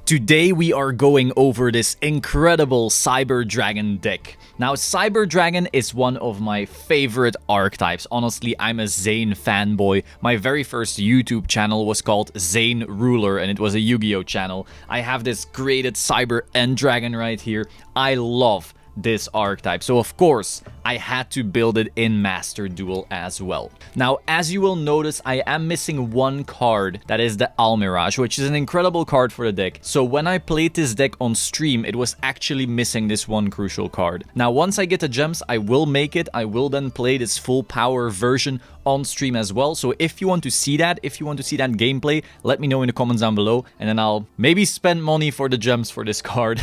Today we are going over this incredible Cyber Dragon deck. Now, Cyber Dragon is one of my favorite archetypes. Honestly, I'm a Zane fanboy. My very first YouTube channel was called Zane Ruler, and it was a Yu-Gi-Oh channel. I have this graded Cyber End Dragon right here. I love this archetype, so of course I had to build it in Master Duel as well. Now, as you will notice, I am missing one card, that is the Almirash, which is an incredible card for the deck. So when I played this deck on stream, it was actually missing this one crucial card. Now, once I get the gems, I will make it. I will then play this full power version on stream as well. So if you want to see that, gameplay, let me know in the comments down below, and then I'll maybe spend money for the gems for this card.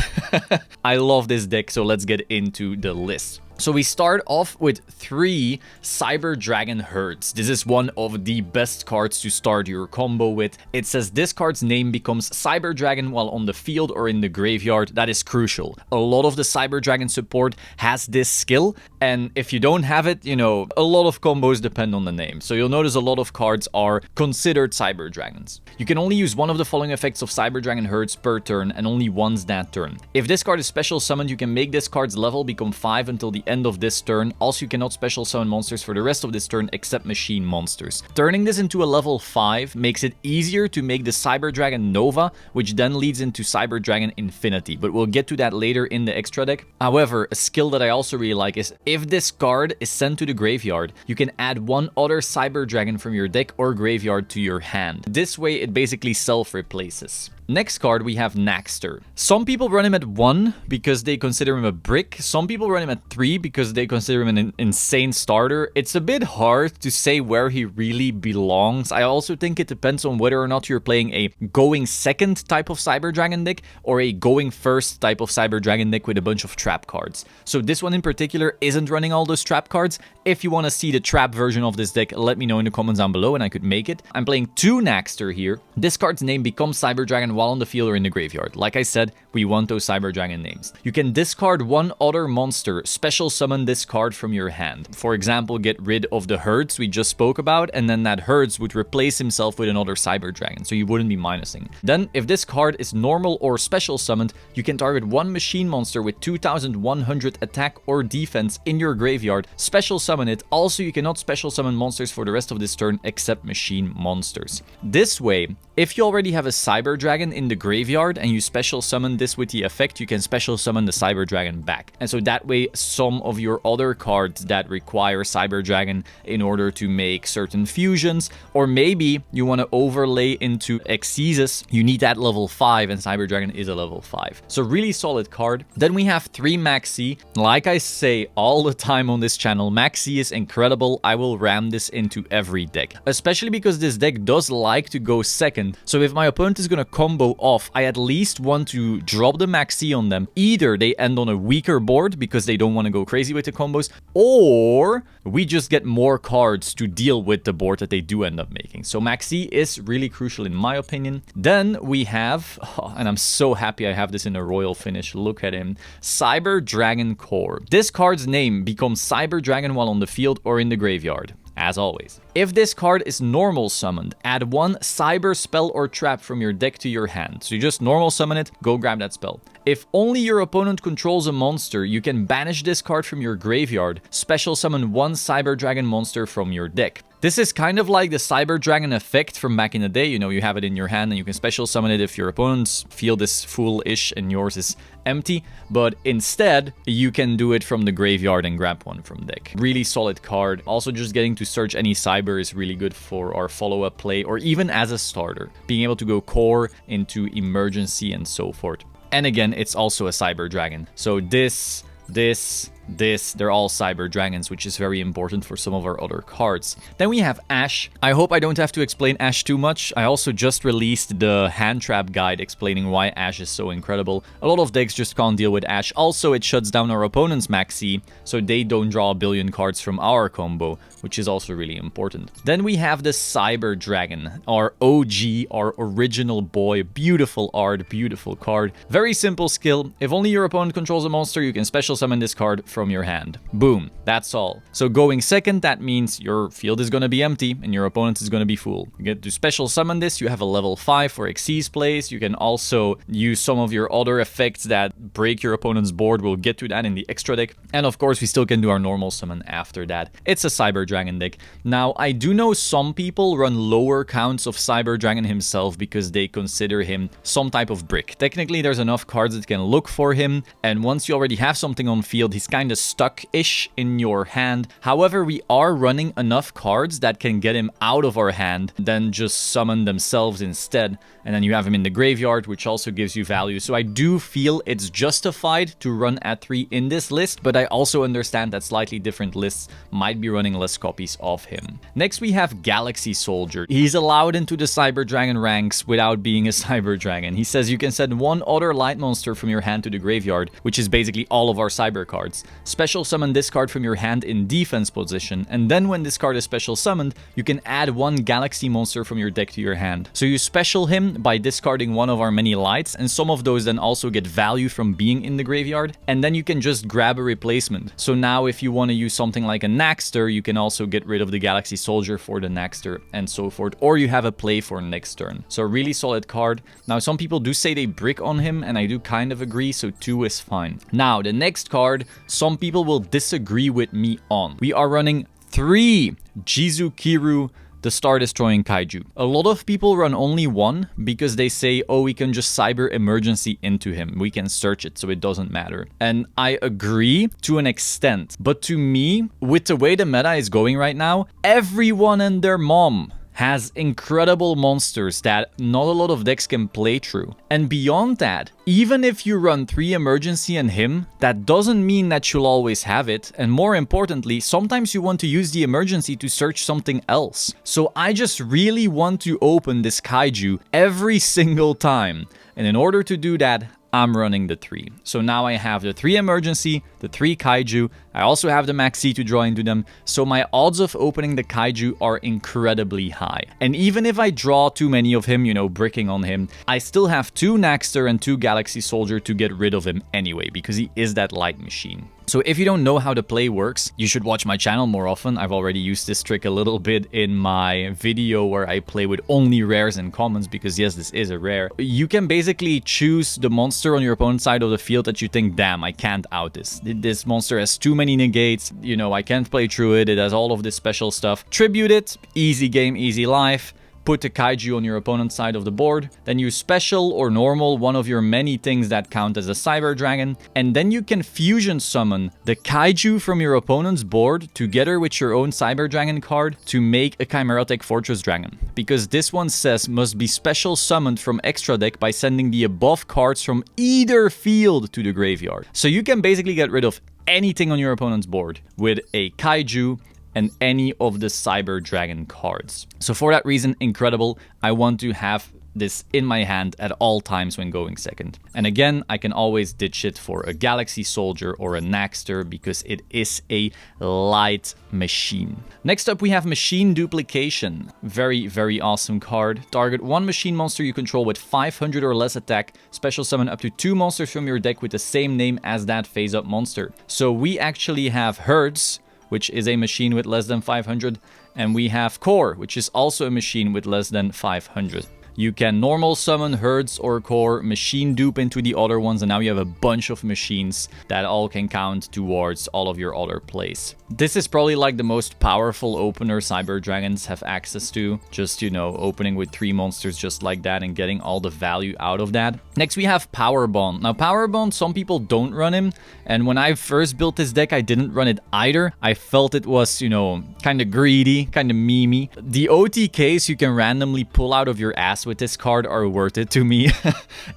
I love this deck, so let's get into the list. So we start off with 3 Cyber Dragon Herds. This is one of the best cards to start your combo with. It says this card's name becomes Cyber Dragon while on the field or in the graveyard. That is crucial. A lot of the Cyber Dragon support has this skill, and if you don't have it, you know, a lot of combos depend on the name. So you'll notice a lot of cards are considered Cyber Dragons. You can only use one of the following effects of Cyber Dragon Herds per turn, and only once that turn. If this card is special summoned, you can make this card's level become 5 until the end of this turn. Also, you cannot special summon monsters for the rest of this turn except machine monsters. Turning this into a level 5 makes it easier to make the Cyber Dragon Nova, which then leads into Cyber Dragon Infinity, but we'll get to that later in the extra deck. However, a skill that I also really like is if this card is sent to the graveyard, you can add one other Cyber Dragon from your deck or graveyard to your hand. This way, it basically self-replaces. Next card, we have Naxter. Some people run him at 1 because they consider him a brick. Some people run him at 3 because they consider him an insane starter. It's a bit hard to say where he really belongs. I also think it depends on whether or not you're playing a going second type of Cyber Dragon deck or a going first type of Cyber Dragon deck with a bunch of trap cards. So this one in particular isn't running all those trap cards. If you want to see the trap version of this deck, let me know in the comments down below and I could make it. I'm playing 2 Naxter here. This card's name becomes Cyber Dragon while on the field or in the graveyard. Like I said, we want those Cyber Dragon names. You can discard one other monster, special summon this card from your hand. For example, get rid of the Herds we just spoke about, and then that Herds would replace himself with another Cyber Dragon, so you wouldn't be minusing. Then, if this card is normal or special summoned, you can target one machine monster with 2100 attack or defense in your graveyard, special summon it. Also, you cannot special summon monsters for the rest of this turn except machine monsters. This way, if you already have a Cyber Dragon in the graveyard and you special summon this with the effect, you can special summon the Cyber Dragon back. And so that way, some of your other cards that require Cyber Dragon in order to make certain fusions, or maybe you want to overlay into Exesis, you need that level 5, and Cyber Dragon is a level 5. So really solid card. Then we have 3 Maxi. Like I say all the time on this channel, Maxi is incredible. I will ram this into every deck, especially because this deck does like to go second. So if my opponent is going to combo off, I at least want to drop the Maxi on them. Either they end on a weaker board because they don't want to go crazy with the combos, or we just get more cards to deal with the board that they do end up making. So Maxi is really crucial in my opinion. Then we have, and I'm so happy I have this in a royal finish, look at him, Cyber Dragon Core. This card's name becomes Cyber Dragon while on the field or in the graveyard. As always. If this card is normal summoned, add one cyber spell or trap from your deck to your hand. So you just normal summon it, go grab that spell. If only your opponent controls a monster, you can banish this card from your graveyard, special summon one Cyber Dragon monster from your deck. This is kind of like the Cyber Dragon effect from back in the day. You know, you have it in your hand and you can special summon it if your opponent's field is full-ish and yours is empty. But instead, you can do it from the graveyard and grab one from deck. Really solid card. Also, just getting to search any Cyber is really good for our follow-up play or even as a starter. Being able to go core into emergency and so forth. And again, it's also a Cyber Dragon. So this, they're all Cyber Dragons, which is very important for some of our other cards. Then we have Ash. I hope I don't have to explain Ash too much. I also just released the hand trap guide explaining why Ash is so incredible. A lot of decks just can't deal with Ash. Also, it shuts down our opponent's Maxi, so they don't draw a billion cards from our combo, which is also really important. Then we have the Cyber Dragon, our OG, our original boy. Beautiful art, beautiful card. Very simple skill. If only your opponent controls a monster, you can special summon this card from your hand. Boom, that's all. So going second, that means your field is going to be empty and your opponent is going to be full. You get to special summon this. You have a level 5 for Xyz plays. You can also use some of your other effects that break your opponent's board. We'll get to that in the extra deck. And of course, we still can do our normal summon after that. It's a Cyber Dragon deck. Now, I do know some people run lower counts of Cyber Dragon himself because they consider him some type of brick. Technically, there's enough cards that can look for him, and once you already have something on field, he's kind of stuck-ish in your hand. However, we are running enough cards that can get him out of our hand, then just summon themselves instead, and then you have him in the graveyard, which also gives you value. So I do feel it's justified to run at 3 in this list, but I also understand that slightly different lists might be running less copies of him. Next, we have Galaxy Soldier. He's allowed into the Cyber Dragon ranks without being a Cyber Dragon. He says you can send one other light monster from your hand to the graveyard, which is basically all of our Cyber cards. Special summon this card from your hand in defense position, and then when this card is special summoned, you can add one Galaxy monster from your deck to your hand. So you special him by discarding one of our many lights, and some of those then also get value from being in the graveyard, and then you can just grab a replacement. So now if you want to use something like a Naxter, you can also get rid of the Galaxy Soldier for the Naxter and so forth, or you have a play for next turn. So a really solid card. Now some people do say they brick on him, and I do kind of agree, so 2 is fine. Now the next card, some people will disagree with me on. We are running 3 Jizukiru, the Star Destroying Kaiju. A lot of people run only 1 because they say, oh, we can just Cyber Emergency into him. We can search it, so it doesn't matter. And I agree to an extent. But to me, with the way the meta is going right now, everyone and their mom has incredible monsters that not a lot of decks can play through. And beyond that, even if you run 3 emergency and him, that doesn't mean that you'll always have it. And more importantly, sometimes you want to use the emergency to search something else. So I just really want to open this kaiju every single time. And in order to do that, I'm running the 3. So now I have the 3 emergency, the 3 kaiju. I also have the maxi to draw into them. So my odds of opening the kaiju are incredibly high. And even if I draw too many of him, you know, bricking on him, I still have 2 Naxter and 2 Galaxy Soldier to get rid of him anyway, because he is that light machine. So if you don't know how the play works, you should watch my channel more often. I've already used this trick a little bit in my video where I play with only rares and commons, because yes, this is a rare. You can basically choose the monster on your opponent's side of the field that you think, damn, I can't out this. This monster has too many negates, you know, I can't play through it, it has all of this special stuff. Tribute it, easy game, easy life. Put the kaiju on your opponent's side of the board, then use special or normal, one of your many things that count as a Cyber Dragon, and then you can fusion summon the kaiju from your opponent's board together with your own Cyber Dragon card to make a Chimeric Fortress Dragon. Because this one says must be special summoned from extra deck by sending the above cards from either field to the graveyard. So you can basically get rid of anything on your opponent's board with a kaiju and any of the Cyber Dragon cards. So for that reason, incredible. I want to have this in my hand at all times when going second. And again, I can always ditch it for a Galaxy Soldier or a Naxter because it is a light machine. Next up, we have Machine Duplication. Very, very awesome card. Target 1 machine monster you control with 500 or less attack. Special summon up to 2 monsters from your deck with the same name as that face-up monster. So we actually have Herds, which is a machine with less than 500, and we have Core, which is also a machine with less than 500. You can normal summon Herds or Core, machine dupe into the other ones, and now you have a bunch of machines that all can count towards all of your other plays. This is probably like the most powerful opener Cyber Dragons have access to. Just, you know, opening with 3 monsters just like that and getting all the value out of that. Next, we have Power Bond. Now, Power Bond, some people don't run him, and when I first built this deck, I didn't run it either. I felt it was, you know, kind of greedy, kind of memey. The OTKs you can randomly pull out of your ass with this card are worth it to me.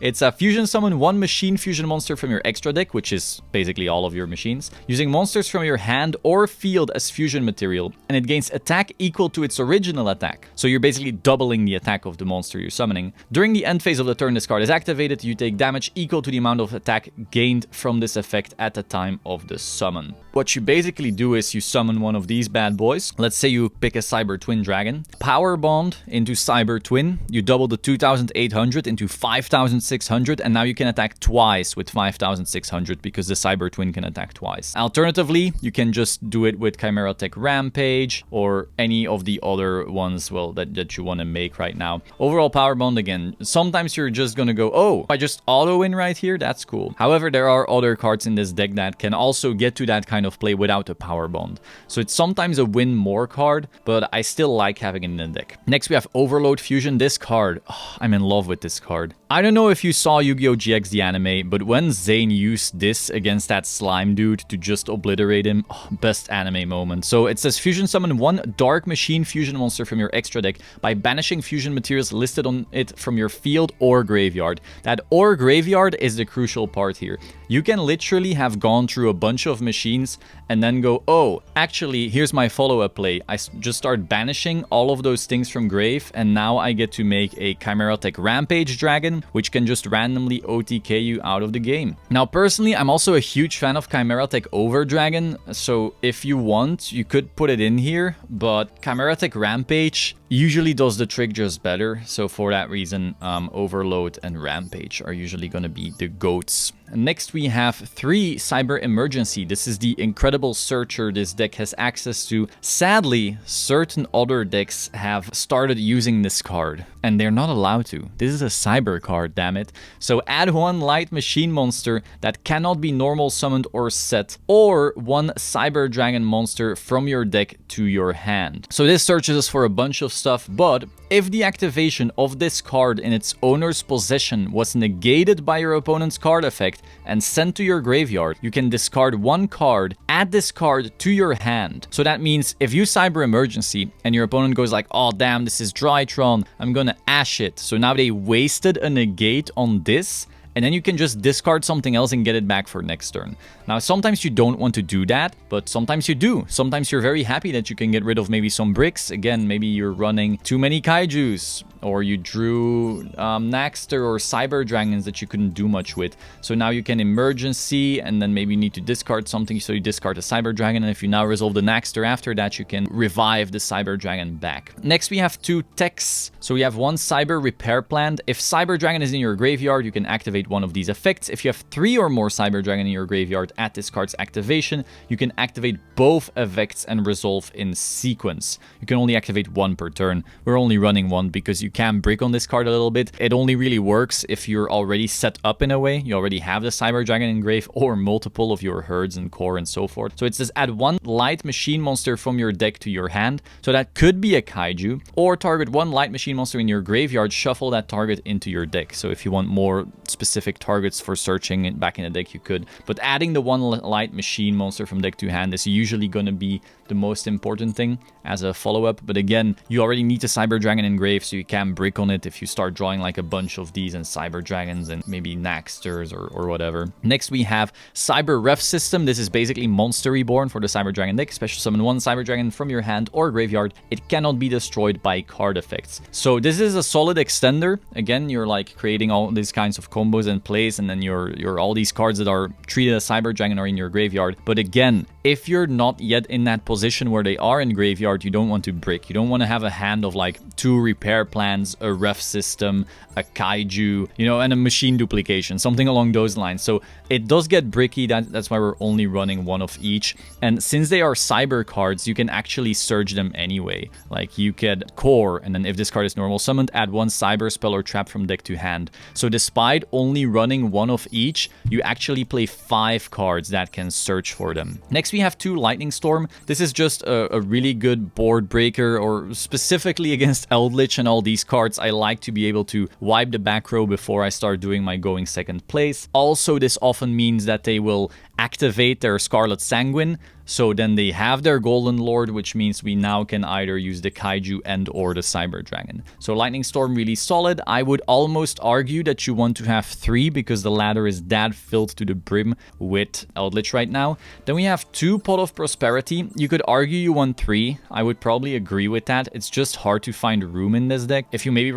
It's a fusion summon 1 machine fusion monster from your extra deck, which is basically all of your machines, using monsters from your hand or field as fusion material, and it gains attack equal to its original attack. So you're basically doubling the attack of the monster you're summoning. During the end phase of the turn this card is activated, you take damage equal to the amount of attack gained from this effect at the time of the summon. What you basically do is you summon one of these bad boys. Let's say you pick a Cyber Twin Dragon. Power Bond into Cyber Twin. You double double the 2,800 into 5,600, and now you can attack twice with 5,600 because the Cyber Twin can attack twice. Alternatively, you can just do it with Chimeric Rampage or any of the other ones, well, that you want to make right now. Overall power bond, again, sometimes you're just gonna go, oh, I just auto win right here, that's cool. However, there are other cards in this deck that can also get to that kind of play without a power bond. So it's sometimes a win more card, but I still like having it in the deck. Next, we have Overload Fusion. This card, oh, I'm in love with this card. I don't know if you saw Yu-Gi-Oh! GX the anime, but when Zane used this against that slime dude to just obliterate him, oh, best anime moment. So it says fusion summon one Dark Machine fusion monster from your extra deck by banishing fusion materials listed on it from your field or graveyard. That or graveyard is the crucial part here. You can literally have gone through a bunch of machines and then go, oh, actually, here's my follow-up play. I just start banishing all of those things from grave, and now I get to make a Chimeric Rampage Dragon, which can just randomly OTK you out of the game. Now, personally, I'm also a huge fan of Chimeric Over Dragon, so if you want, you could put it in here, but Chimeric Rampage usually does the trick just better, so for that reason, Overload and Rampage are usually going to be the GOATs. Next, we have 3 Cyber Emergency. This is the incredible searcher this deck has access to. Sadly, certain other decks have started using this card, and they're not allowed to. This is a Cyber card, damn it. So add 1 Light Machine monster that cannot be normal summoned or set, or 1 Cyber Dragon monster from your deck to your hand. So this searches us for a bunch of stuff, but if the activation of this card in its owner's possession was negated by your opponent's card effect and sent to your graveyard, you can discard 1 card, add this card to your hand. So that means if you Cyber Emergency and your opponent goes like, oh damn, this is Drytron, I'm gonna ash it. So now they wasted a negate on this, and then you can just discard something else and get it back for next turn. Now, sometimes you don't want to do that, but sometimes you do. Sometimes you're very happy that you can get rid of maybe some bricks. Again, maybe you're running too many kaijus, or you drew Naxter or Cyber Dragons that you couldn't do much with. So now you can Emergency, and then maybe you need to discard something, so you discard a Cyber Dragon, and if you now resolve the Naxter after that, you can revive the Cyber Dragon back. Next, we have 2 techs. So we have 1 Cyber Repair Plant. If Cyber Dragon is in your graveyard, you can activate one of these effects. If you have 3 or more Cyber Dragon in your graveyard at this card's activation, you can activate both effects and resolve in sequence. You can only activate 1 per turn. We're only running 1 because you can brick on this card a little bit. It only really works if you're already set up in a way. You already have the Cyber Dragon in grave or multiple of your herds and core and so forth. So it says add 1 Light Machine monster from your deck to your hand. So that could be a kaiju, or target 1 Light Machine monster in your graveyard, shuffle that target into your deck. So if you want more specific targets for searching it back in the deck, you could. But adding the 1 Light Machine monster from deck to hand is usually going to be the most important thing as a follow-up. But again, you already need a Cyber Dragon in grave, so you can brick on it if you start drawing like a bunch of these and Cyber Dragons and maybe Naxters or whatever. Next, we have Cyber Ref System. This is basically Monster Reborn for the Cyber Dragon deck. Special summon 1 Cyber Dragon from your hand or graveyard. It cannot be destroyed by card effects. So this is a solid extender. Again, you're like creating all these kinds of combos and plays, and then you're all these cards that are treated as Cyber Dragon are in your graveyard. But again, if you're not yet in that position where they are in graveyard, you don't want to brick. You don't want to have a hand of like 2 repair plans, a ref system, a kaiju, you know, and a machine duplication, something along those lines. So it does get bricky. That's why we're only running 1 of each. And since they are cyber cards, you can actually surge them anyway. Like you could core, and then if this card is normal summoned, add 1 cyber spell or trap from deck to hand. So despite only running 1 of each, you actually play 5 cards that can search for them. Next, we have 2 Lightning Storm. This is just a really good board breaker, or specifically against Eldritch and all these cards, I like to be able to wipe the back row before I start doing my going second place. Also, this often means that they will activate their Scarlet Sanguine, so then they have their Golden Lord, which means we now can either use the Kaiju and or the Cyber Dragon. So Lightning Storm really solid. I would almost argue that you want to have 3 because the ladder is that filled to the brim with Eldritch right now. Then we have 2 Pot of Prosperity. You could argue you want 3. I would probably agree with that. It's just hard to find room in this deck. If you maybe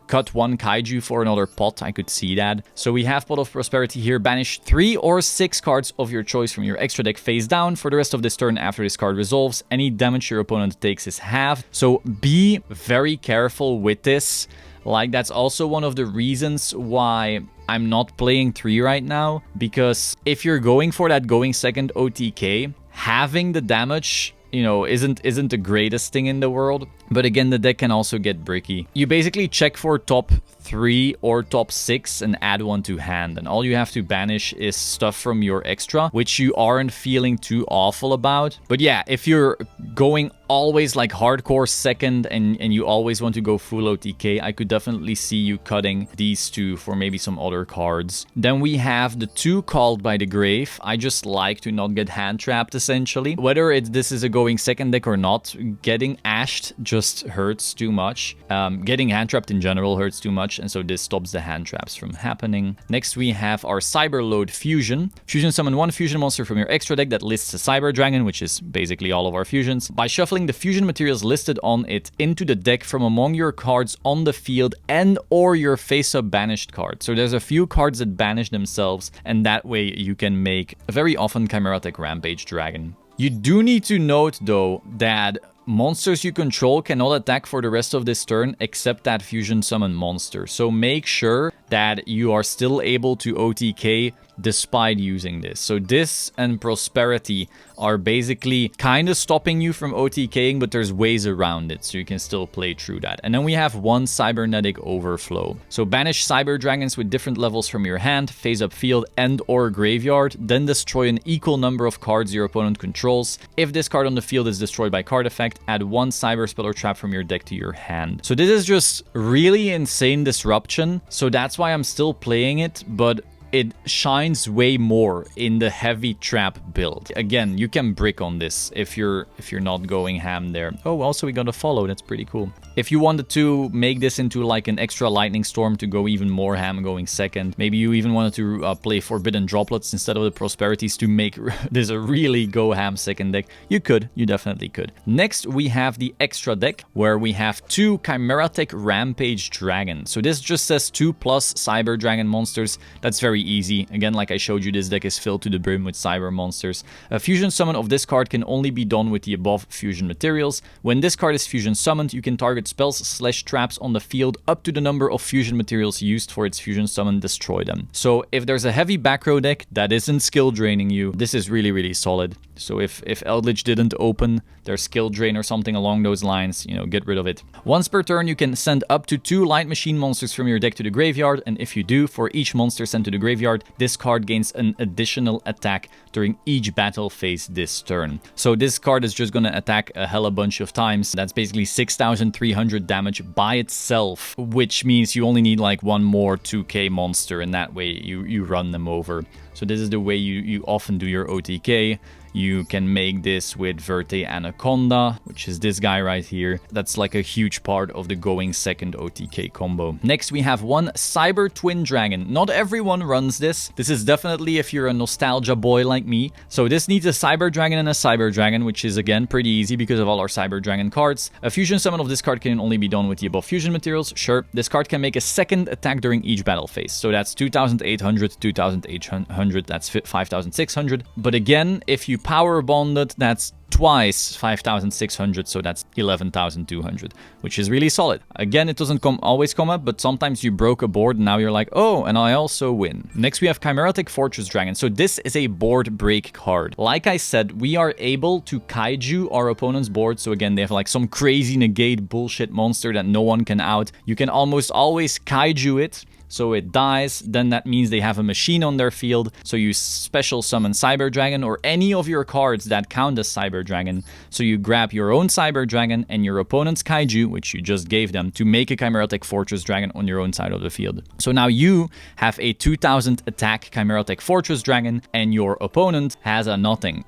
cut 1 Kaiju for another pot, I could see that. So we have Pot of Prosperity here. Banish 3 or 6 cards of your choice from your extra deck face down. For the rest of this turn, after this card resolves, any damage your opponent takes is halved. So be very careful with this. Like, that's also one of the reasons why I'm not playing 3 right now, because if you're going for that going second OTK, having the damage, you know, isn't the greatest thing in the world. But again, the deck can also get bricky. You basically check for top 3 or top 6 and add one to hand. And all you have to banish is stuff from your extra, which you aren't feeling too awful about. But yeah, if you're going always like hardcore second and you always want to go full OTK, I could definitely see you cutting these two for maybe some other cards. Then we have the 2 Called by the Grave. I just like to not get hand trapped essentially. Whether this is a going second deck or not, getting ashed just hurts too much. Getting hand trapped in general hurts too much, and so this stops the hand traps from happening. Next we have our Cyberload Fusion. Fusion summon 1 fusion monster from your extra deck that lists a Cyber Dragon, which is basically all of our fusions. By shuffling the fusion materials listed on it into the deck from among your cards on the field and or your face-up banished card. So there's a few cards that banish themselves, and that way you can make a very often Chimeric Rampage Dragon. You do need to note though that monsters you control cannot attack for the rest of this turn except that fusion summon monster. So make sure that you are still able to OTK despite using this. So this and Prosperity are basically kind of stopping you from OTKing, but there's ways around it, so you can still play through that. And then we have 1 Cybernetic Overflow. So banish Cyber Dragons with different levels from your hand, face up field, and or graveyard, then destroy an equal number of cards your opponent controls. If this card on the field is destroyed by card effect, add 1 Cyber Spell or Trap from your deck to your hand. So this is just really insane disruption, so that's why I'm still playing it, but it shines way more in the heavy trap build. Again, you can brick on this if you're not going ham there. Oh, also we got a follow. That's pretty cool. If you wanted to make this into like an extra lightning storm to go even more ham going second, maybe you even wanted to play Forbidden Droplets instead of the Prosperities to make this a really go ham second deck, you could. You definitely could. Next, we have the extra deck where we have 2 Chimeric Rampage Dragon. So this just says 2+ Cyber Dragon monsters. That's very easy. Again, like I showed you, this deck is filled to the brim with cyber monsters. A fusion summon of this card can only be done with the above fusion materials. When this card is fusion summoned, you can target spells/traps on the field up to the number of fusion materials used for its fusion summon, destroy them. So if there's a heavy back row deck that isn't skill draining you, this is really, really solid. So if Eldritch didn't open their skill drain or something along those lines, you know, get rid of it. Once per turn, you can send up to 2 Light Machine monsters from your deck to the graveyard, and if you do, for each monster sent to the graveyard, this card gains an additional attack during each battle phase this turn. So this card is just gonna attack a hella bunch of times. That's basically 6,300 damage by itself, which means you only need like 1 more 2k monster, and that way you run them over. So this is the way you often do your OTK. You can make this with Verte Anaconda, which is this guy right here. That's like a huge part of the going second OTK combo. Next, we have 1 Cyber Twin Dragon. Not everyone runs this. This is definitely if you're a nostalgia boy like me. So this needs a Cyber Dragon and a Cyber Dragon, which is again pretty easy because of all our Cyber Dragon cards. A fusion summon of this card can only be done with the above fusion materials. Sure, this card can make a second attack during each battle phase. So that's 2,800, 2,800, that's 5,600. But again, if you power bonded, that's twice 5,600, so that's 11,200, which is really solid. Again, it doesn't always come up, but sometimes you broke a board and now you're like, oh, and I also win. Next, we have Chimeric Fortress Dragon. So this is a board break card. Like I said, we are able to kaiju our opponent's board. So again, they have like some crazy negate bullshit monster that no one can out. You can almost always kaiju it. So it dies, then that means they have a machine on their field, so you special summon Cyber Dragon or any of your cards that count as Cyber Dragon. So you grab your own Cyber Dragon and your opponent's Kaiju, which you just gave them, to make a Chimeric Fortress Dragon on your own side of the field. So now you have a 2000 attack Chimeric Fortress Dragon and your opponent has a nothing.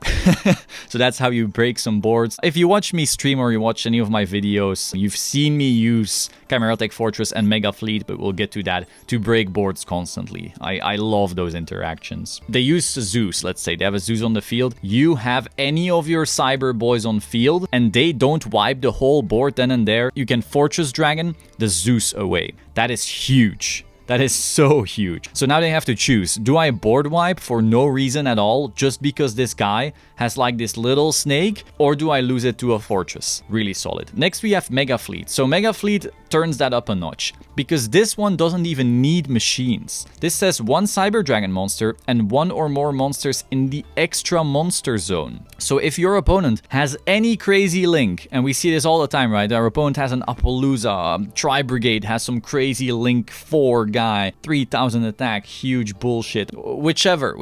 So that's how you break some boards. If you watch me stream or you watch any of my videos, you've seen me use Chimeric Fortress and Mega Fleet, but we'll get to that, to break boards constantly. I love those interactions. They use Zeus, let's say. They have a Zeus on the field. You have any of your Cyber Boys on field, and they don't wipe the whole board then and there. You can Fortress Dragon the Zeus away. That is huge. That is so huge. So now they have to choose. Do I board wipe for no reason at all, just because this guy has like this little snake, or do I lose it to a fortress? Really solid. Next we have Mega Fleet. So Mega Fleet turns that up a notch, because this one doesn't even need machines. This says 1 Cyber Dragon monster and 1 or more monsters in the extra monster zone. So if your opponent has any crazy link, and we see this all the time, right? Our opponent has an Appaloosa, Tri-Brigade has some crazy link 4 guy, 3000 attack, huge bullshit. Whichever.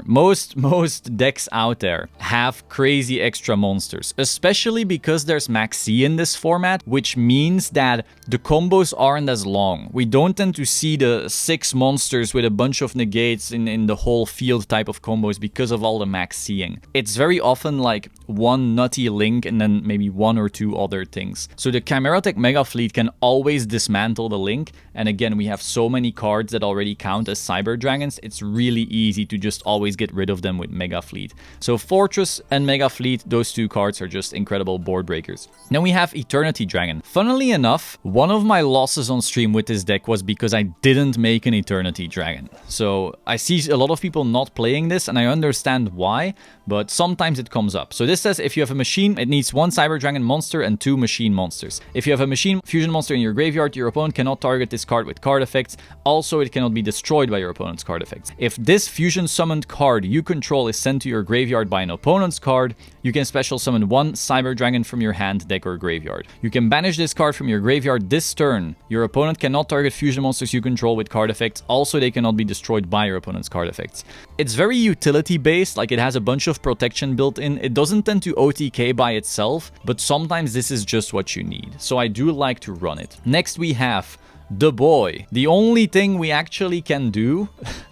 Most decks out there have crazy extra monsters, especially because there's Max C in this format, which means that the combos aren't as long. We don't tend to see the 6 monsters with a bunch of negates in the whole field type of combos because of all the Max C'ing. It's very often like 1 nutty link and then maybe 1 or 2 other things. So the Chimeric Mega Fleet can always dismantle the link, and again, we have so many cards that already count as Cyber Dragons, it's really easy to just always get rid of them with Mega Fleet. So Fortress and Mega Fleet, those 2 cards are just incredible board breakers. Then we have Eternity Dragon. Funnily enough, one of my losses on stream with this deck was because I didn't make an Eternity Dragon. So I see a lot of people not playing this, and I understand why, but sometimes it comes up. So this says if you have a machine, it needs 1 Cyber Dragon monster and 2 machine monsters. If you have a machine fusion monster in your graveyard, your opponent cannot target this card with card effects. Also, it cannot be destroyed by your opponent's card effects. If this fusion summoned card you control is sent to your graveyard by an opponent's card, you can special summon 1 Cyber Dragon from your hand, deck, or graveyard. You can banish this card from your graveyard this turn. Your opponent cannot target fusion monsters you control with card effects. Also, they cannot be destroyed by your opponent's card effects. It's very utility based, like it has a bunch of protection built in. It doesn't tend to OTK by itself, but sometimes this is just what you need. So I do like to run it. Next we have the boy. The only thing we actually can do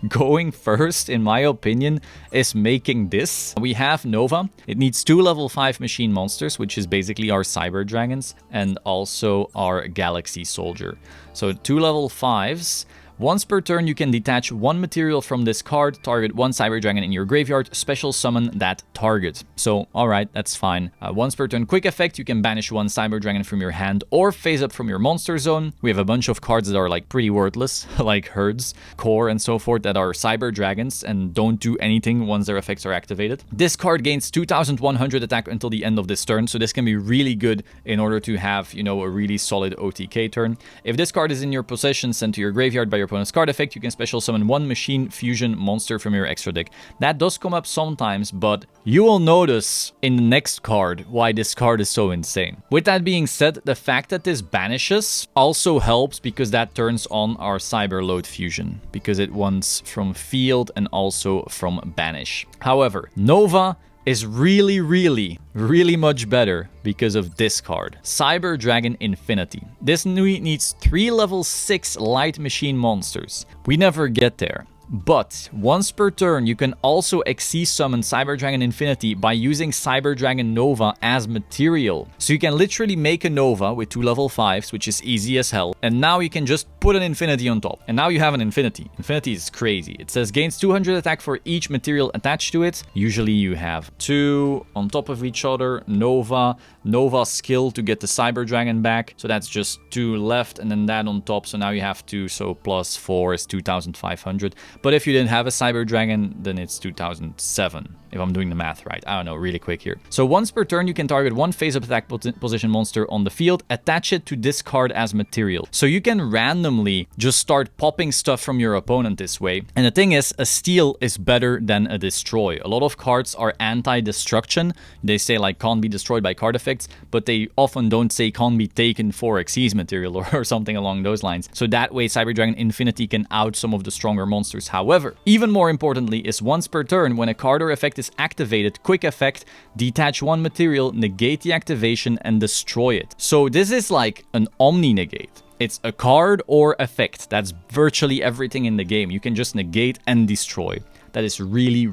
going first, in my opinion, is making this. We have Nova. It needs 2 level 5 machine monsters, which is basically our Cyber Dragons, and also our Galaxy Soldier. So 2 level 5s. Once per turn, you can detach 1 material from this card, target 1 Cyber Dragon in your graveyard, special summon that target. So, alright, that's fine. Once per turn, quick effect, you can banish 1 Cyber Dragon from your hand or phase up from your monster zone. We have a bunch of cards that are like pretty worthless, like Herds, Core, and so forth, that are Cyber Dragons and don't do anything once their effects are activated. This card gains 2100 attack until the end of this turn, so this can be really good in order to have, you know, a really solid OTK turn. If this card is in your possession, sent to your graveyard by your opponent's card effect, you can special summon 1 machine fusion monster from your extra deck. That does come up sometimes, but you will notice in the next card why this card is so insane. With that being said, the fact that this banishes also helps because that turns on our Cyber Load fusion, because it wants from field and also from banish. However, Nova is really much better because of this card. Cyber Dragon Infinity. This needs 3 level 6 light machine monsters. We never get there. But once per turn, you can also Xyz summon Cyber Dragon Infinity by using Cyber Dragon Nova as material. So you can literally make a Nova with 2 level 5s, which is easy as hell. And now you can just put an Infinity on top. And now you have an Infinity. Infinity is crazy. It says gains 200 attack for each material attached to it. Usually you have 2 on top of each other. Nova skill to get the Cyber Dragon back. So that's just 2 left and then that on top. So now you have 2. So plus 4 is 2500. But if you didn't have a Cyber Dragon, then it's 2007, if I'm doing the math right. I don't know, really quick here. So once per turn, you can target 1 face-up attack position monster on the field, attach it to this card as material. So you can randomly just start popping stuff from your opponent this way. And the thing is, a steal is better than a destroy. A lot of cards are anti-destruction. They say like can't be destroyed by card effects, but they often don't say can't be taken for Xyz material or something along those lines. So that way, Cyber Dragon Infinity can out some of the stronger monsters. However, even more importantly is once per turn, when a card or effect is activated, quick effect, detach 1 material, negate the activation, and destroy it. So this is like an Omni negate. It's a card or effect. That's virtually everything in the game. You can just negate and destroy. That is really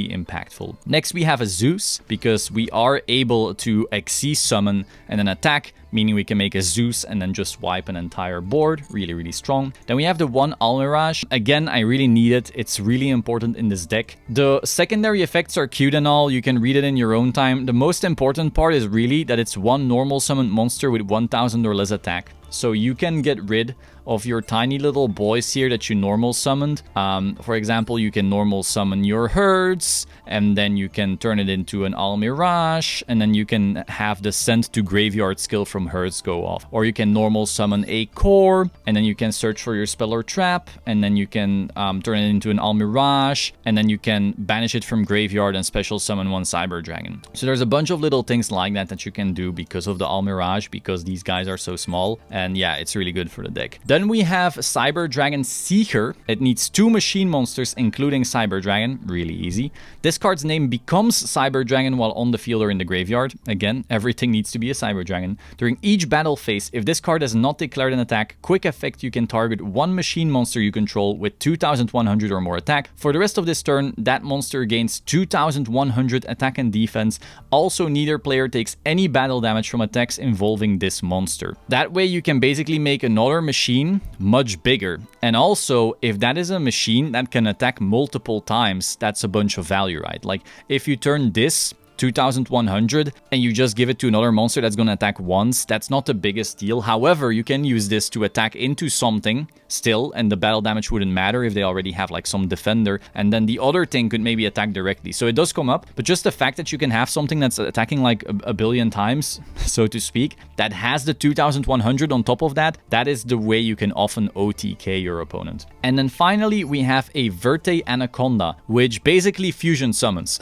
impactful. Next, we have a Zeus, because we are able to Xyz summon and then attack, meaning we can make a Zeus and then just wipe an entire board. Really strong. Then we have the 1 Almirash. Again, I really need it. It's really important in this deck. The secondary effects are cute and all. You can read it in your own time. The most important part is really that it's 1 normal summon monster with 1000 or less attack. So you can get rid of your tiny little boys here that you normal summoned. For example, you can normal summon your herds, and then you can turn it into an Almirash, and then you can have the send to graveyard skill from herds go off. Or you can normal summon a core, and then you can search for your spell or trap, and then you can turn it into an Almirash, and then you can banish it from graveyard and special summon one Cyber Dragon. So there's a bunch of little things like that that you can do because of the Almirash, because these guys are so small, and yeah, it's really good for the deck. Then we have Cyber Dragonseeker. It needs 2 machine monsters, including Cyber Dragon. Really easy. This card's name becomes Cyber Dragon while on the field or in the graveyard. Again, everything needs to be a Cyber Dragon. During each battle phase, if this card has not declared an attack, quick effect, you can target 1 machine monster you control with 2100 or more attack. For the rest of this turn, that monster gains 2100 attack and defense. Also, neither player takes any battle damage from attacks involving this monster. That way you can basically make another machine much bigger. And also, if that is a machine that can attack multiple times, that's a bunch of value, right? Like, if you turn this 2100 and you just give it to another monster that's going to attack once, that's not the biggest deal. However, you can use this to attack into something still, and the battle damage wouldn't matter if they already have like some defender, and then the other thing could maybe attack directly. So it does come up, but just the fact that you can have something that's attacking like a billion times, so to speak, that has the 2100 on top of that, that is the way you can often OTK your opponent. And then finally, we have a Verte Anaconda, which basically fusion summons.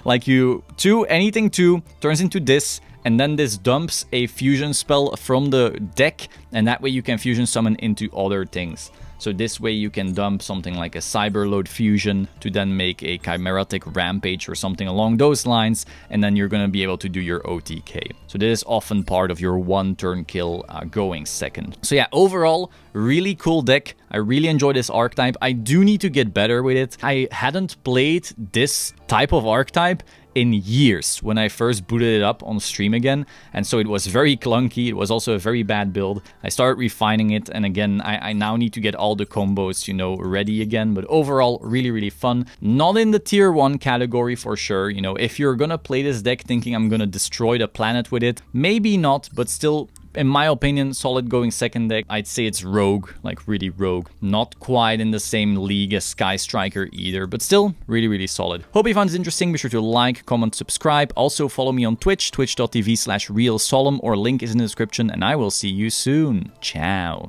Like anything 2 turns into this, and then this dumps a fusion spell from the deck, and that way you can fusion summon into other things. So this way you can dump something like a Cyberload Fusion to then make a Chimeric Rampage or something along those lines, and then you're going to be able to do your OTK. So this is often part of your 1 turn kill going second. So yeah, overall, really cool deck. I really enjoy this archetype. I do need to get better with it. I hadn't played this type of archetype in years when I first booted it up on stream again, and so it was very clunky. It was also a very bad build. I started refining it, and again, I now need to get all the combos, you know, ready again. But overall, really, really fun. Not in the tier 1 category for sure. You know, if you're gonna play this deck thinking I'm gonna destroy the planet with it, maybe not, but still, in my opinion, solid going second deck. I'd say it's rogue, like really rogue. Not quite in the same league as Sky Striker either, but still really, really solid. Hope you found this interesting. Be sure to like, comment, subscribe. Also follow me on Twitch, twitch.tv/realsolemn, or link is in the description, and I will see you soon. Ciao.